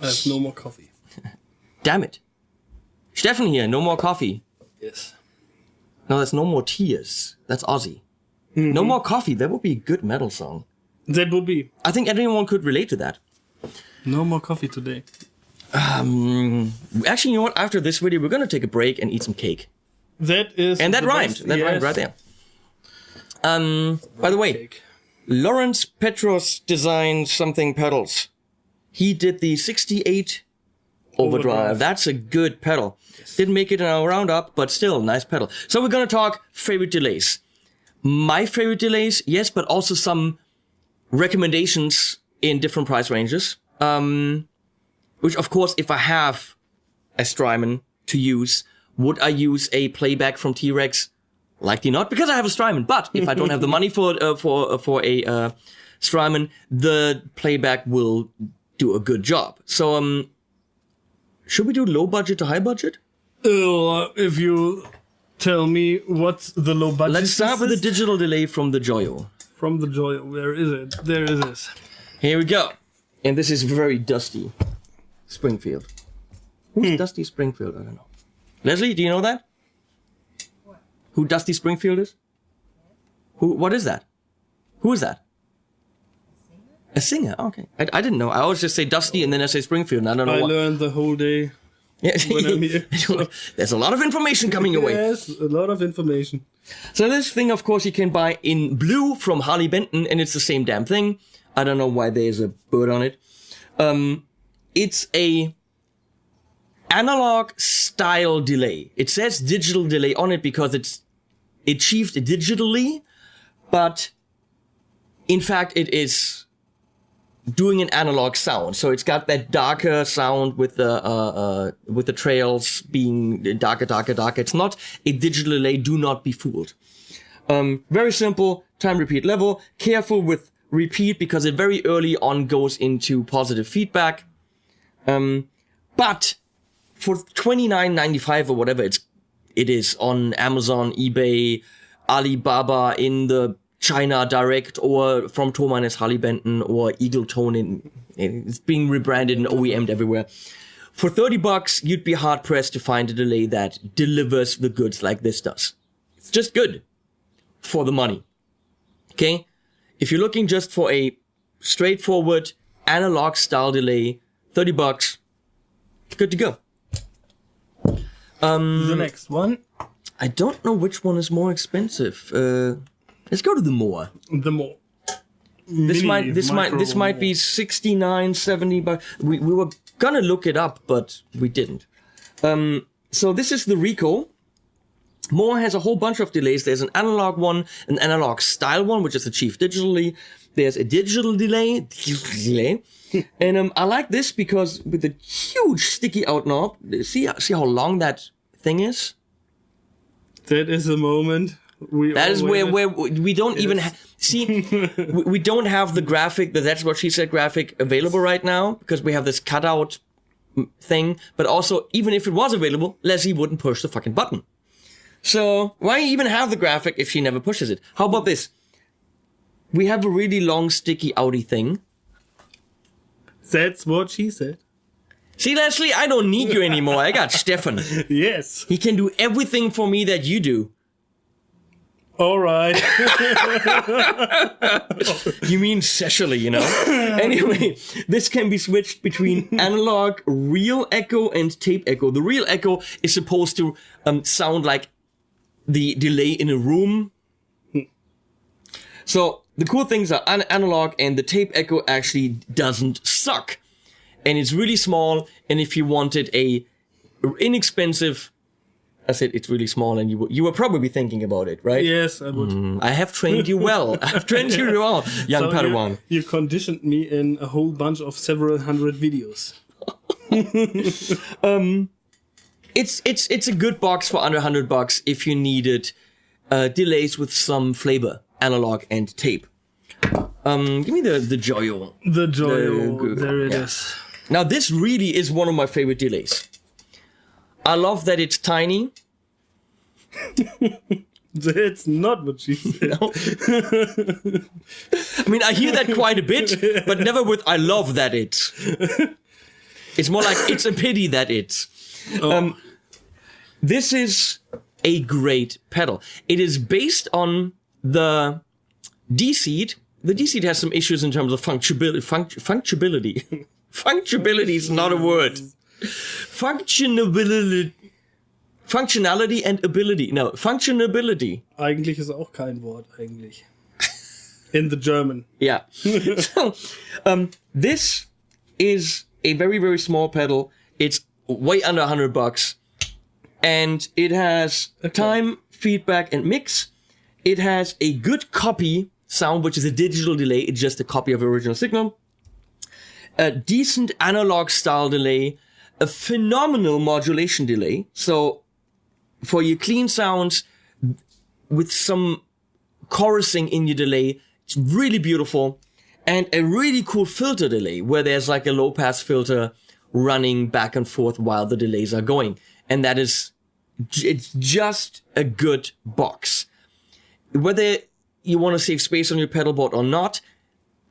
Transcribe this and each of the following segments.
There's no more coffee. Damn it. Steffen here, no more coffee. Yes. No, there's no more tears. That's Ozzy. Mm-hmm. No more coffee. That would be a good metal song. That would be. I think anyone could relate to that. No more coffee today. Actually, you know what? After this video, we're going to take a break and eat some cake. That is. And that rhymed. That rhymed right there. By the way, cake. Lawrence Petros designed something pedals. He did the 68 Overdrive. That's a good pedal. Yes. Didn't make it in our roundup, but still, nice pedal. So we're going to talk favorite delays. My favorite delays, yes, but also some recommendations in different price ranges. Which, of course, if I have a Strymon to use, would I use a Playback from T-Rex? Likely not, because I have a Strymon. But if I don't have the money for a Strymon, the Playback will do a good job. So, should we do low budget to high budget? If you tell me what's the low budget. Let's start with the digital delay from the Joyo. From the Joyo, where is it? There it is. Here we go. And this is very dusty. Springfield. Who's Dusty Springfield? I don't know. Leslie, do you know that? What? Who Dusty Springfield is? Who? What is that? Who is that? A singer. Okay. I didn't know. I always just say Dusty and then I say Springfield. And I don't know. I learned the whole day. Yeah. When I'm here. There's a lot of information coming your way. Yes, a lot of information. So this thing, of course, you can buy in blue from Harley Benton, and it's the same damn thing. I don't know why there's a bird on it. It's a analog style delay. It says digital delay on it because it's achieved digitally, but in fact it is doing an analog sound. So it's got that darker sound with the trails being darker. It's not a digital delay. Do not be fooled. Very simple time repeat level. Careful with repeat because it very early on goes into positive feedback. But for $29.95 or whatever it is on Amazon, eBay, Alibaba, in the China Direct, or from Thomann Harley Benton or Eagle Tone, it's being rebranded and OEM'd everywhere. For $30, you'd be hard pressed to find a delay that delivers the goods like this does. It's just good for the money. Okay? If you're looking just for a straightforward analog style delay, $30, good to go. The next one. I don't know which one is more expensive. Let's go to the Mooer. The Mooer. This might be 69, 70 bucks. We were gonna look it up, but we didn't. So this is the Reecho. Mooer has a whole bunch of delays. There's an analog one, an analog style one, which is achieved digitally. There's a digital delay. And I like this because with the huge sticky out knob, see how long that thing is? That is the moment. That is where we don't even we don't have the graphic, That's What She Said graphic available right now because we have this cutout thing. But also, even if it was available, Leslie wouldn't push the fucking button. So why even have the graphic if she never pushes it? How about this? We have a really long sticky outy thing. That's what she said. See, Leslie, I don't need you anymore. I got Steffen. Yes. He can do everything for me that you do. All right. You mean sexually, you know? Anyway, this can be switched between analog, real echo, and tape echo. The real echo is supposed to sound like the delay in a room. So the cool things are analog, and the tape echo actually doesn't suck. And it's really small, and if you wanted a inexpensive... I said it's really small, and you were probably thinking about it, right? Yes, I would. I have trained you well. I've trained you well, young Padawan. You conditioned me in a whole bunch of several hundred videos. It's a good box for under $100 if you needed delays with some flavor, analog and tape. Give me the Joyo. The Joyo. There it is. Now this really is one of my favorite delays. I love that it's tiny. That's not what she said. No. I mean, I hear that quite a bit, but never with I love that it's. It's more like it's a pity that it's. This is a great pedal. It is based on the D-Seed. The D-Seed has some issues in terms of functionality. Functionality is not a word. Functionality and ability. No, functionability. Eigentlich ist auch kein Wort, eigentlich. In the German. Yeah. So, this is a very, very small pedal. It's way under $100. And it has time, feedback, and mix. It has a good copy sound, which is a digital delay. It's just a copy of the original signal. A decent analog style delay. A phenomenal modulation delay. So, for your clean sounds, with some chorusing in your delay, it's really beautiful. And a really cool filter delay, where there's like a low pass filter running back and forth while the delays are going. And that is, it's just a good box. Whether you want to save space on your pedal board or not,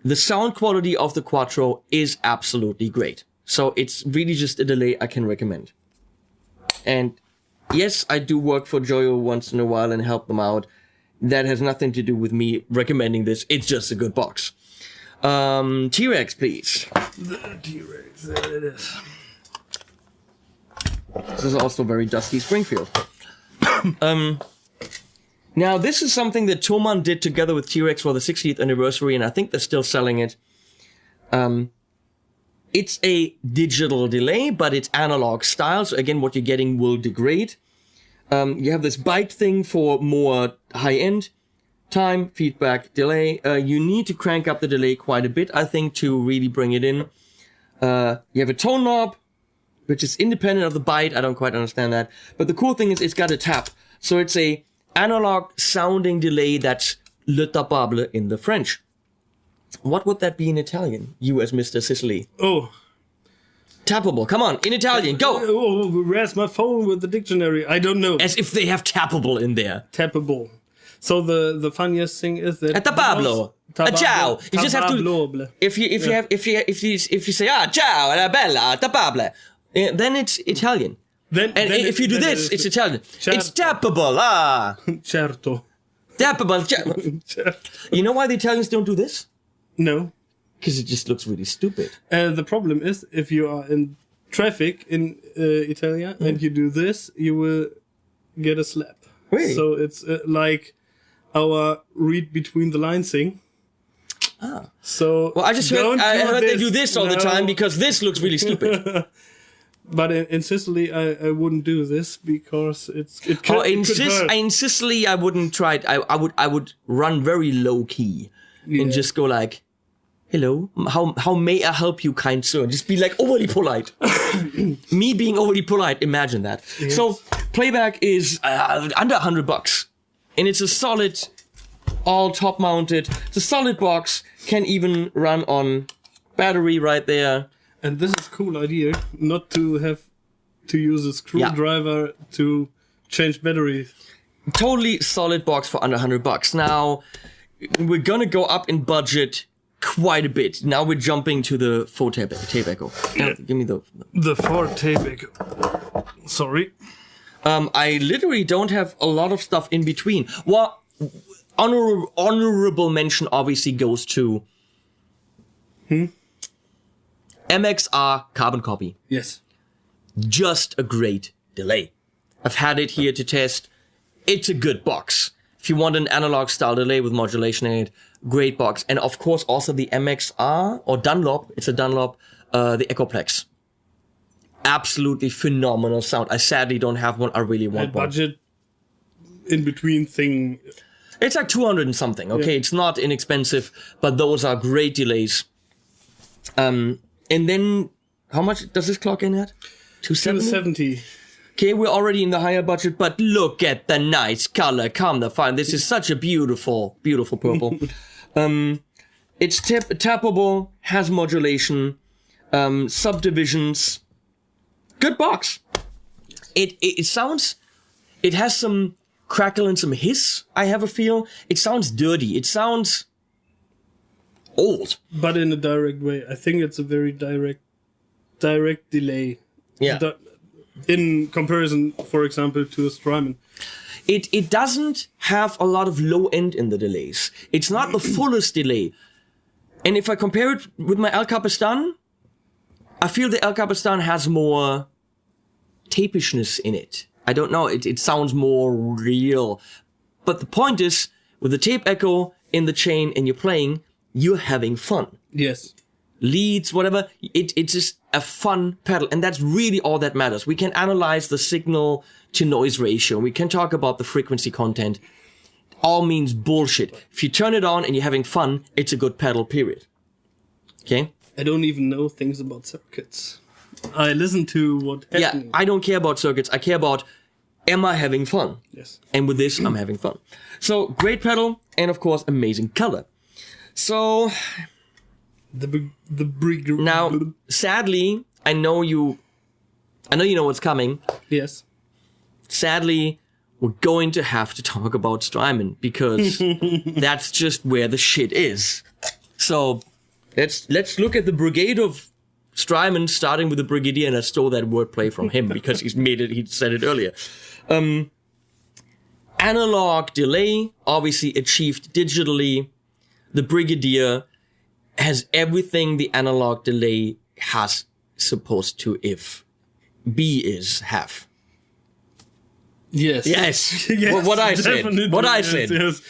the sound quality of the Quattro is absolutely great. So it's really just a delay I can recommend. And yes, I do work for Joyo once in a while and help them out. That has nothing to do with me recommending this. It's just a good box. T-Rex, please. The T-Rex, there it is. This is also very dusty Springfield. Now, this is something that Thomann did together with T-Rex for the 60th anniversary, and I think they're still selling it. It's a digital delay, but it's analog style, so again, what you're getting will degrade. You have this byte thing for more high-end time, feedback, delay. You need to crank up the delay quite a bit, I think, to really bring it in. You have a tone knob, which is independent of the byte. I don't quite understand that. But the cool thing is it's got a tap. So it's a analog sounding delay that's le tapable in the French. What would that be in Italian, you as Mr. Sicily? Oh. Tappable. Come on, in Italian, go! Oh, where's my phone with the dictionary? I don't know. As if they have tappable in there. Tappable. So the funniest thing is that Tapablo. Ciao. You just have to. If you say ciao, la bella, tapable, then it's Italian. Then if you do this, it's Italian. Certo. It's tappable. Certo. Tappable. You know why the Italians don't do this? No. Because it just looks really stupid. The problem is, if you are in traffic in Italia and you do this, you will get a slap. Really? So it's like our read between the lines thing. Ah. So well, I heard they do this all the time because this looks really stupid. But in Sicily, I wouldn't do this because it could hurt. In Sicily, I wouldn't try it. I would run very low key and just go like, "Hello, how may I help you, kind sir?" Just be like overly polite. Me being overly polite. Imagine that. Yes. So Playback is under $100, and it's a solid, all top mounted. It's a solid box. Can even run on battery right there. And this is a cool idea, not to have to use a screwdriver to change batteries. Totally solid box for under $100. Now, we're gonna go up in budget quite a bit. Now we're jumping to the Ford tape echo. Give me the Ford tape echo. Sorry. I literally don't have a lot of stuff in between. Well, honorable mention obviously goes to MXR Carbon Copy. Yes. Just a great delay. I've had it here to test. It's a good box. If you want an analog style delay with modulation in it, great box. And of course also the MXR or Dunlop, it's a Dunlop, the Echoplex. Absolutely phenomenal sound. I sadly don't have one. I really want one. Budget in between thing. It's like 200 and something. Okay, yeah. It's not inexpensive, but those are great delays. And then, how much does this clock in at? 270? Okay, we're already in the higher budget, but look at the nice color. Come the fine. This is such a beautiful, beautiful purple. It's tappable, has modulation, subdivisions. Good box. It sounds, it has some crackle and some hiss, I have a feel. It sounds dirty. It sounds old. But in a direct way. I think it's a very direct direct delay. Yeah. In comparison, for example, to a Strymon. It doesn't have a lot of low end in the delays. It's not the fullest delay. And if I compare it with my El Capistan, I feel the El Capistan has more tapishness in it. I don't know, it sounds more real. But the point is, with the tape echo in the chain and you're playing, you're having fun. Yes. Leads, whatever, it's just a fun pedal. And that's really all that matters. We can analyze the signal to noise ratio. We can talk about the frequency content. All means bullshit. If you turn it on and you're having fun, it's a good pedal, period. Okay? I don't even know things about circuits. I listen to what happening. Yeah, I don't care about circuits. I care about, am I having fun? Yes. And with this, I'm having fun. So, great pedal, and of course, amazing color. So, now, sadly, I know you know what's coming. Yes. Sadly, we're going to have to talk about Strymon, because that's just where the shit is. So, let's look at the brigade of Strymon, starting with the Brigadier, and I stole that wordplay from him because he said it earlier. Analog delay, obviously achieved digitally. The Brigadier has everything the analog delay has supposed to have. Yes. Yes. Yes, What I said. Yes.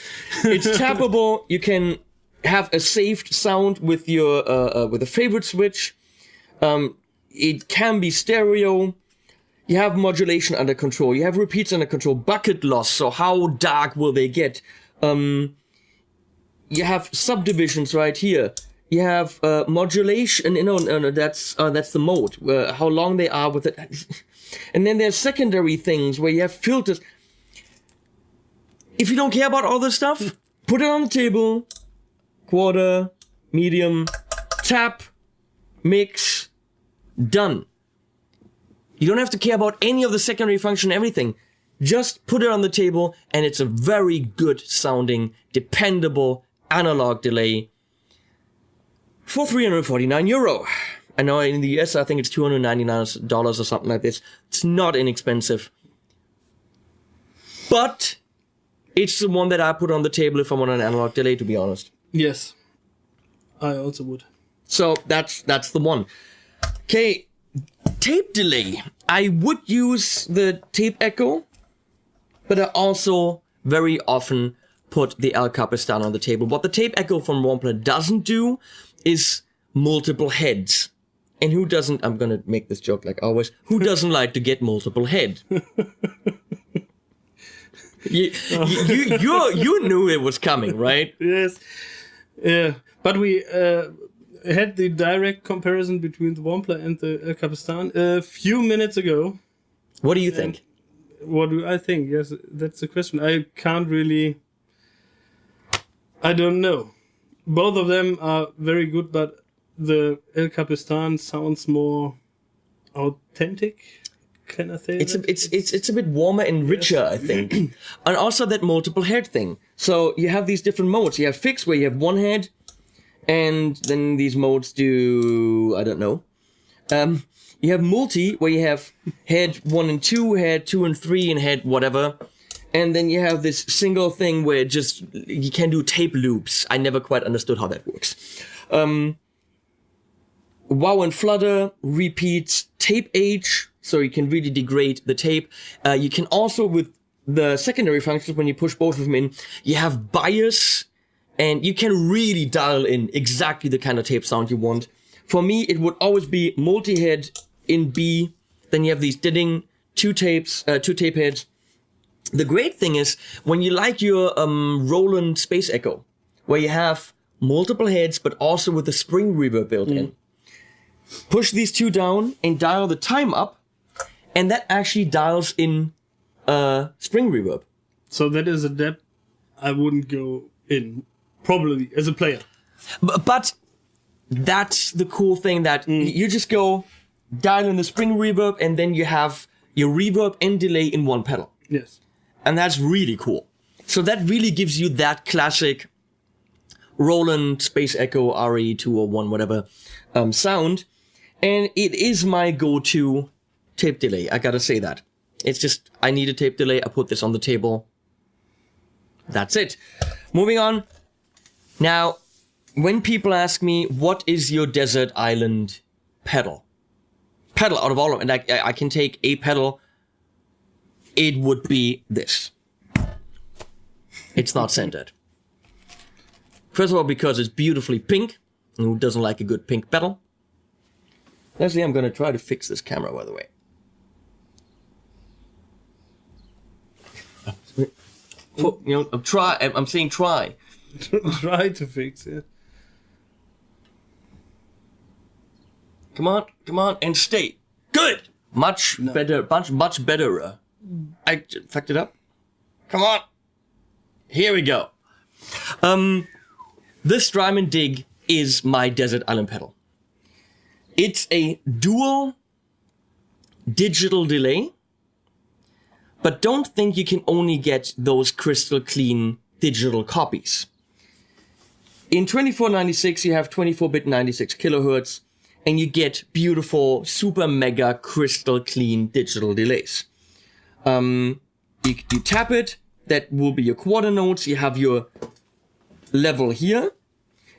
It's tappable. You can have a saved sound with your with a favorite switch. It can be stereo. You have modulation under control. You have repeats under control. Bucket loss. So how dark will they get? You have subdivisions right here. You have modulation. No, that's the mode. How long they are with it. And then there's secondary things where you have filters. If you don't care about all this stuff, put it on the table. Quarter, medium, tap, mix, done. You don't have to care about any of the secondary function, everything. Just put it on the table and it's a very good sounding, dependable analog delay for €349. I know in the US, I think it's $299 or something like this. It's not inexpensive. But it's the one that I put on the table if I want an analog delay, to be honest. Yes. I also would. So that's the one. Okay, tape delay. I would use the tape echo, but I also very often put the El Capistan on the table. What the tape echo from Wampler doesn't do is multiple heads. And who doesn't, I'm gonna make this joke like always, who doesn't like to get multiple head? You knew it was coming, right? Yes. Yeah. But we had the direct comparison between the Wampler and the El Capistan a few minutes ago. What do you think? What do I think? Yes, that's the question. I can't really... I don't know. Both of them are very good, but the El Capistan sounds more authentic. Can I say that? It's a bit warmer and richer, yes. I think. And also that multiple head thing. So you have these different modes. You have fixed where you have one head, and then these modes do, I don't know. You have multi where you have head 1 and 2, head 2 and 3, and head whatever. And then you have this single thing where just you can do tape loops. I never quite understood how that works. Wow and flutter, repeats, tape age, so you can really degrade the tape. You can also, with the secondary functions, when you push both of them in, you have bias, and you can really dial in exactly the kind of tape sound you want. For me, it would always be multi-head in B, then you have these didding, two tape heads. The great thing is, when you like your Roland Space Echo, where you have multiple heads, but also with the spring reverb built in, push these two down and dial the time up, and that actually dials in spring reverb. So that is a depth I wouldn't go in, probably, as a player. But that's the cool thing, that you just go dial in the spring reverb, and then you have your reverb and delay in one pedal. Yes. And that's really cool. So that really gives you that classic Roland Space Echo RE201 whatever sound. And it is my go-to tape delay, I gotta say that. It's just, I need a tape delay, I put this on the table. That's it. Moving on. Now, when people ask me, what is your desert island pedal? Pedal out of all of them, and I can take a pedal, it would be this. It's not centered. First of all, because it's beautifully pink. And who doesn't like a good pink pedal? Leslie, I'm gonna try to fix this camera, by the way. I'm saying try. Try to fix it. Come on, and stay. Good! Much better. I fucked it up. Come on. Here we go. The Strymon DIG is my desert island pedal. It's a dual digital delay, but don't think you can only get those crystal clean digital copies. In 2496, you have 24-bit 96 kilohertz, and you get beautiful, super mega crystal clean digital delays. You tap it, that will be your quarter notes, you have your level here,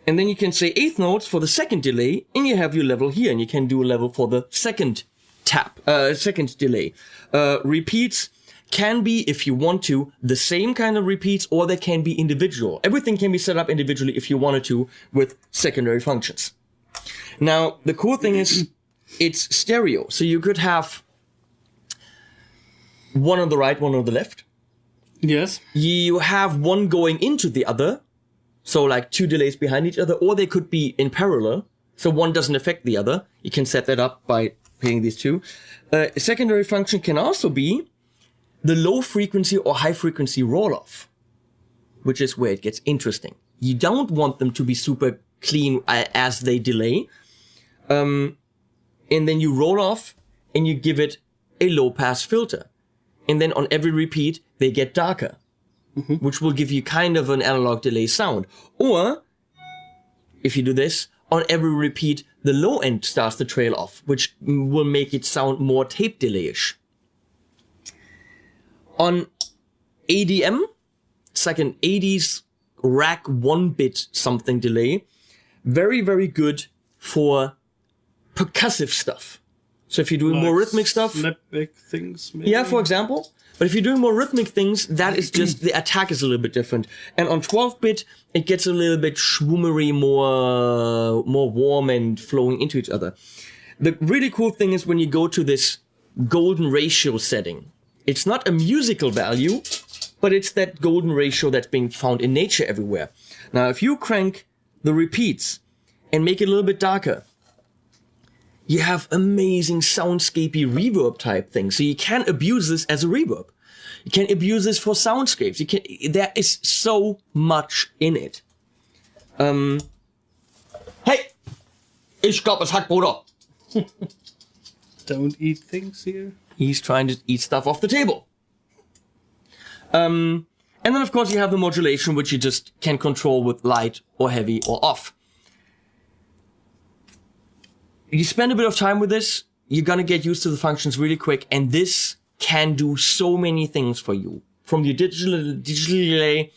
and then you can say eighth notes for the second delay, and you have your level here, and you can do a level for the second second delay. Repeats can be, if you want to, the same kind of repeats, or they can be individual. Everything can be set up individually if you wanted to with secondary functions. Now, the cool thing is, it's stereo, so you could have one on the right, one on the left. Yes. You have one going into the other, so like two delays behind each other, or they could be in parallel, so one doesn't affect the other. You can set that up by pairing these two. A secondary function can also be the low frequency or high frequency roll-off, which is where it gets interesting. You don't want them to be super clean as they delay. And then you roll off and you give it a low pass filter. And then on every repeat, they get darker, which will give you kind of an analog delay sound. Or, if you do this, on every repeat, the low end starts to trail off, which will make it sound more tape delay-ish. On ADM, it's like an 80s rack 1-bit something delay. Very, very good for percussive stuff. So if you're doing more rhythmic stuff... Snapback things, maybe? Yeah, for example. But if you're doing more rhythmic things, that is just... the attack is a little bit different. And on 12-bit, it gets a little bit schwoomery, more warm and flowing into each other. The really cool thing is when you go to this golden ratio setting. It's not a musical value, but it's that golden ratio that's being found in nature everywhere. Now, if you crank the repeats and make it a little bit darker, you have amazing soundscapey reverb type things. So you can abuse this as a reverb. You can abuse this for soundscapes. There is so much in it. Hey! Ich glaub, es hackt, Bruder. Don't eat things here. He's trying to eat stuff off the table. And then, of course, you have the modulation, which you just can control with light or heavy or off. You spend a bit of time with this, you're gonna get used to the functions really quick, and this can do so many things for you. From your digital delay,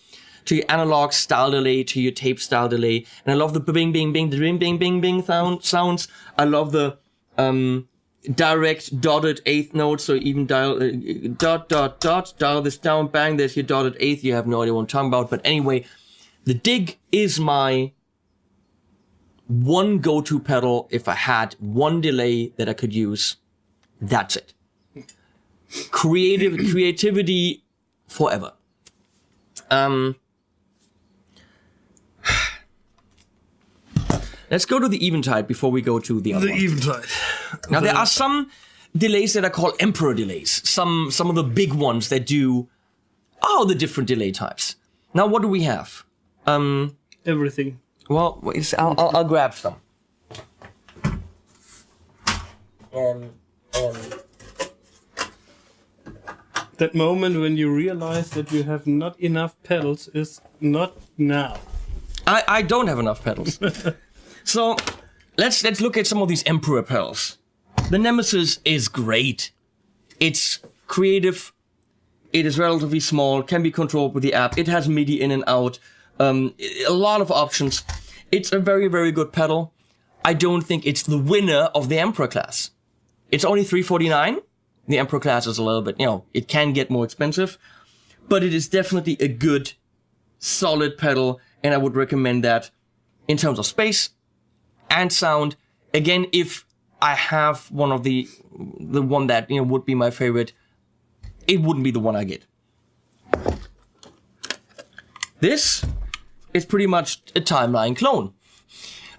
to your analog style delay, to your tape style delay. And I love the bing, bing, bing, the bing, bing, bing, bing sounds. I love the direct dotted eighth note, so even dial dot, dial this down, bang, there's your dotted eighth. You have no idea what I'm talking about. But anyway, the DIG is my one go-to pedal. If I had one delay that I could use, that's it. Creativity forever. Let's go to the Eventide before we go to the other one. The Eventide. Now, there are some delays that are called emperor delays. Some of the big ones that do all the different delay types. Now, what do we have? Everything. Well, I'll grab some. That moment when you realize that you have not enough pedals is not now. I don't have enough pedals. So, let's look at some of these Emperor pedals. The Nemesis is great. It's creative. It is relatively small, can be controlled with the app. It has MIDI in and out. A lot of options. It's a very, very good pedal. I don't think it's the winner of the Emperor class. It's only $349. The Emperor class is a little bit, it can get more expensive. But it is definitely a good, solid pedal. And I would recommend that in terms of space and sound. Again, if I have one of the one that, would be my favorite, it wouldn't be the one I get. This is pretty much a Timeline clone.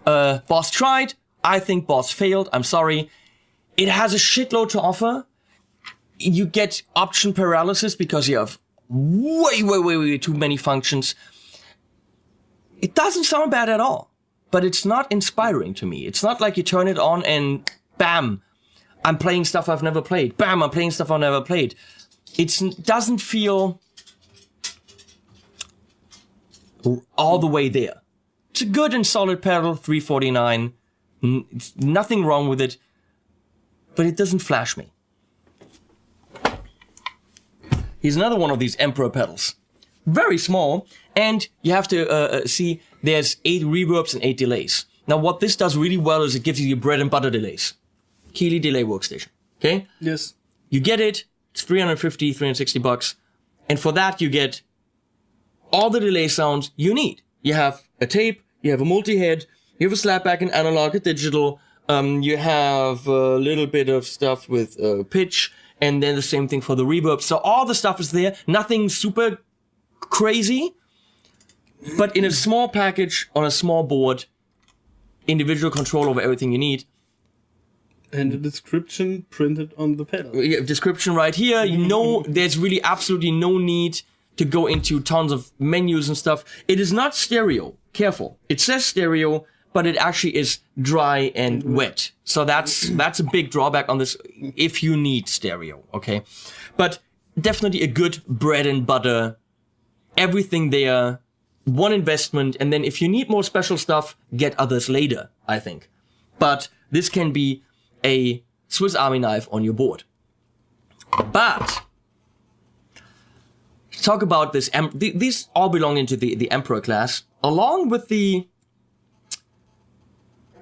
Boss tried. I think Boss failed. I'm sorry. It has a shitload to offer. You get option paralysis because you have way too many functions. It doesn't sound bad at all, but it's not inspiring to me. It's not like you turn it on and bam, I'm playing stuff I've never played. Bam, I'm playing stuff I've never played. It doesn't feel all the way there. It's a good and solid pedal, $349. Nothing wrong with it, but it doesn't flash me. Here's another one of these Emperor pedals. Very small, and you have to see there's 8 reverbs and 8 delays. Now what this does really well is it gives you your bread and butter delays. Keeley delay workstation, okay? Yes. You get it, it's $350, $360, and for that you get all the delay sounds you need. You have a tape, you have a multi-head, you have a slapback and analog, a digital, you have a little bit of stuff with pitch, and then the same thing for the reverb. So all the stuff is there, nothing super crazy, but in a small package on a small board, individual control over everything you need. And the description printed on the pedal. Yeah, description right here. There's really absolutely no need to go into tons of menus and stuff. It is not stereo. Careful. It says stereo, but it actually is dry and wet. So that's a big drawback on this if you need stereo, okay? But definitely a good bread and butter. Everything there. One investment. And then if you need more special stuff, get others later, I think. But this can be a Swiss Army knife on your board. But talk about this. These all belong into the Emperor class, along with the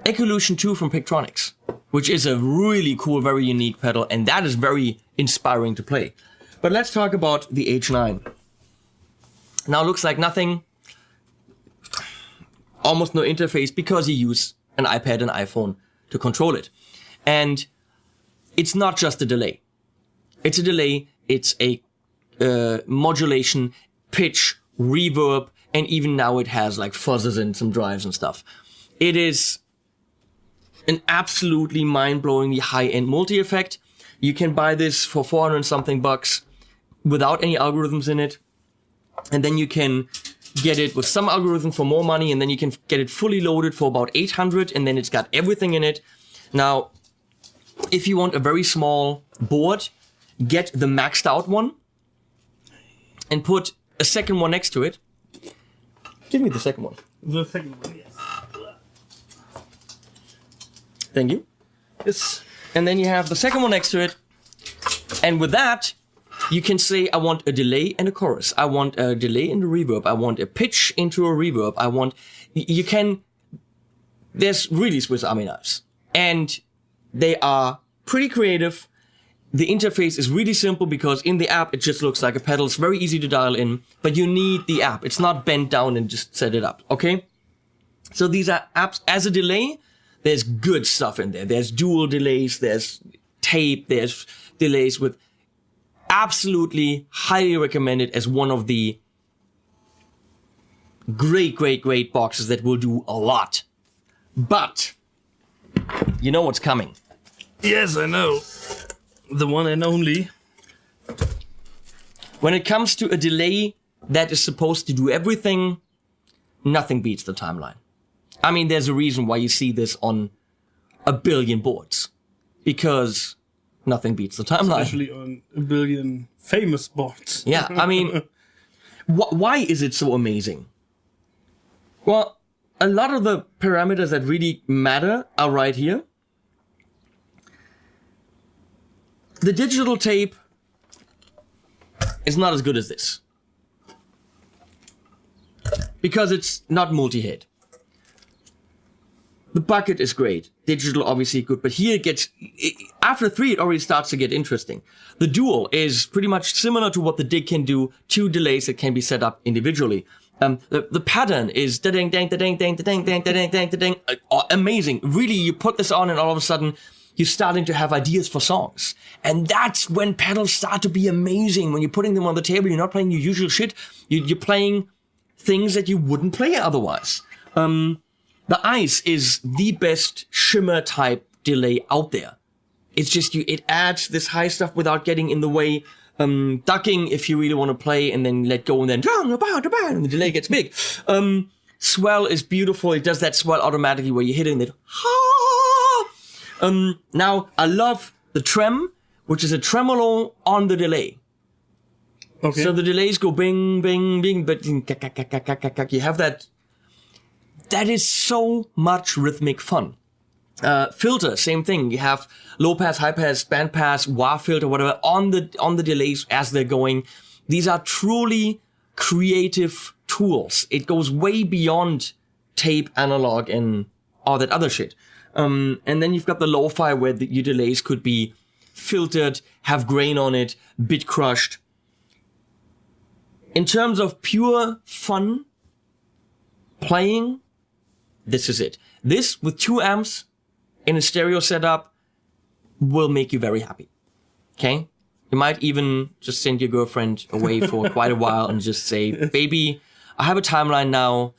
Echolution 2 from Pictronics, which is a really cool, very unique pedal, and that is very inspiring to play. But let's talk about the H9. Now, looks like nothing. Almost no interface because you use an iPad and iPhone to control it. And it's not just a delay. It's a delay, it's a modulation, pitch, reverb, and even now it has like fuzzes and some drives and stuff. It is an absolutely mind-blowingly high-end multi-effect. You can buy this for 400 something bucks without any algorithms in it. And then you can get it with some algorithm for more money, and then you can get it fully loaded for about 800, and then it's got everything in it. Now, if you want a very small board, get the maxed out one and put a second one next to it. Give me the second one. The second one, yes. Thank you. Yes. And then you have the second one next to it. And with that, you can say, I want a delay and a chorus. I want a delay and a reverb. I want a pitch into a reverb. There's really Swiss Army knives. And they are pretty creative. The interface is really simple because in the app, it just looks like a pedal. It's very easy to dial in, but you need the app. It's not bent down and just set it up, okay? So these are apps. As a delay, there's good stuff in there. There's dual delays, there's tape, there's delays with absolutely highly recommended as one of the great boxes that will do a lot. But you know what's coming. Yes, I know. The one and only. When it comes to a delay that is supposed to do everything, nothing beats the Timeline. I mean, there's a reason why you see this on a billion boards. Because nothing beats the Timeline. Especially on a billion famous boards. Yeah, I mean, why is it so amazing? Well, a lot of the parameters that really matter are right here. The digital tape is not as good as this. Because it's not multi-head. The bucket is great. Digital, obviously good. But here after 3, it already starts to get interesting. The dual is pretty much similar to what the DIG can do. 2 delays that can be set up individually. The pattern is da-ding, dang, da-ding, dang, da-ding, dang, da-ding, dang, da-ding. Amazing. Really, you put this on and all of a sudden, you're starting to have ideas for songs. And that's when pedals start to be amazing. When you're putting them on the table, you're not playing your usual shit. You're playing things that you wouldn't play otherwise. The Ice is the best shimmer type delay out there. It's just it adds this high stuff without getting in the way. Ducking if you really want to play and then let go and then and the delay gets big. Swell is beautiful. It does that swell automatically where you hit it and it now I love the trem, which is a tremolo on the delay. Okay. So the delays go bing, bing, bing, but you have that. That is so much rhythmic fun. Filter, same thing. You have low pass, high pass, band pass, wah filter, whatever, on the delays as they're going. These are truly creative tools. It goes way beyond tape, analog, and all that other shit. And then you've got the lo-fi where your delays could be filtered, have grain on it, bit crushed. In terms of pure fun playing, this is it. This with 2 amps in a stereo setup will make you very happy. Okay? You might even just send your girlfriend away for quite a while and just say, baby, I have a timeline now.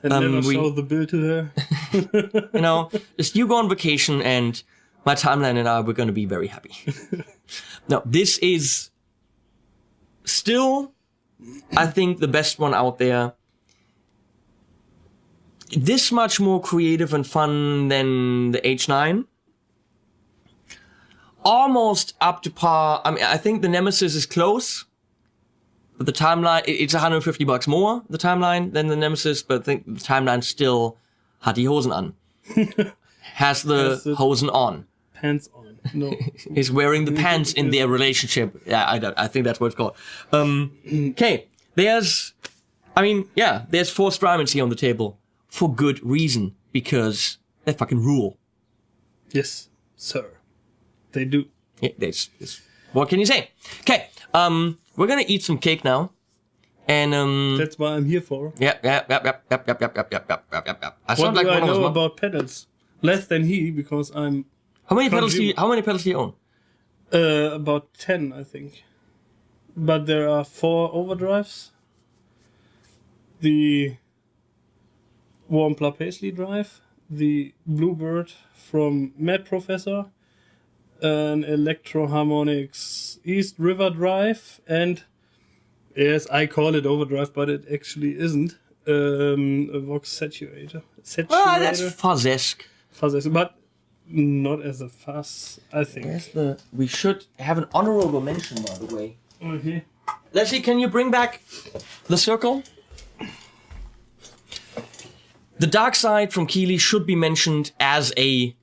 And never show the bill to her. Just you go on vacation and my timeline and I, we're going to be very happy. Now, this is still, I think, the best one out there. This much more creative and fun than the H9. Almost up to par. I mean, I think the Nemesis is close. But the Timeline, it's $150 more, the Timeline, than the Nemesis. But I think the Timeline still hat die Hosen an. Has the Hosen on. Pants on. No. He's wearing the pants in their relationship. Yeah, I think that's what it's called. Okay. There's 4 Strymons here on the table. For good reason, because they fucking rule. Yes, sir. They do. Yeah, what can you say? Okay, we're gonna eat some cake now, and that's what I'm here for. Yep. I What do I know about pedals? Less than he, because I'm. How many pedals do you own? About 10, I think. But there are 4 overdrives. The Wampler Paisley drive, the Bluebird from Mad Professor, an Electro Harmonix East River drive, and yes, I call it overdrive, but it actually isn't. A Vox saturator. Oh, that's fuzz-esque. Fuzz-esque, but not as a fuzz, I think. We should have an honorable mention, by the way. Okay. Leslie, can you bring back the circle? The Dark Side from Keeley should be mentioned as a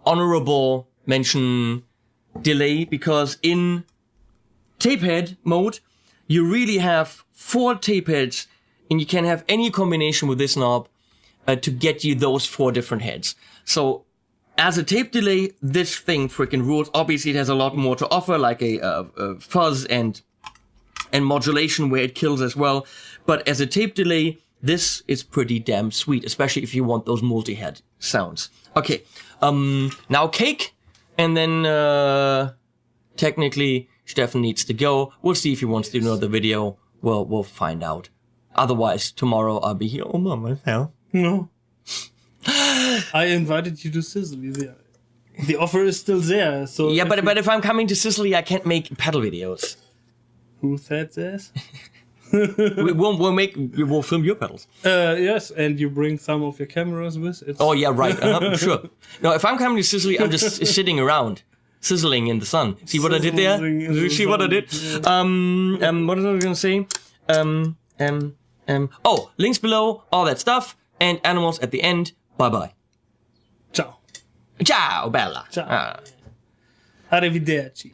honorable mention delay, because in tape head mode, you really have 4 tape heads, and you can have any combination with this knob to get you those 4 different heads. So as a tape delay, this thing freaking rules. Obviously, it has a lot more to offer, like a fuzz and modulation where it kills as well. But as a tape delay, this is pretty damn sweet, especially if you want those multi-head sounds. Okay, now cake, and then technically Stefan needs to go. We'll see if he wants to do another video. Well, we'll find out. Otherwise, tomorrow I'll be here all by myself. No. I invited you to Sicily. The offer is still there. So yeah, but if I'm coming to Sicily, I can't make pedal videos. Who said this? We'll film your pedals. Yes, and you bring some of your cameras with. Oh yeah, right. Sure. No, if I'm coming to Sicily, I'm just sitting around, sizzling in the sun. See what I did there? Did you see what I did? Yeah. What was I gonna say? Links below, all that stuff. and animals at the end. Bye-bye. Ciao. Ciao, bella. Ciao. Ah. Arrivederci.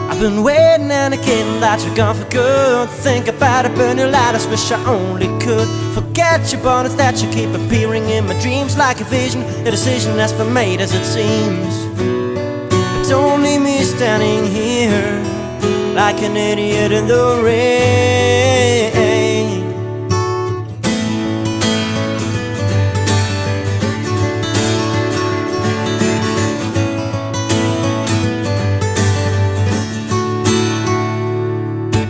I've been waiting and again that you're gone for good. Think about it, burn your lighters, wish I only could. Forget your bonnets that you keep appearing in my dreams like a vision, a decision that's been made as it seems. But don't leave me standing here like an idiot in the rain.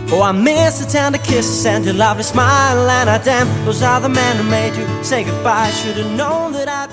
Oh, I miss the tender kisses and your lovely smile, and I damn, those are the men who made you say goodbye. Should've known that I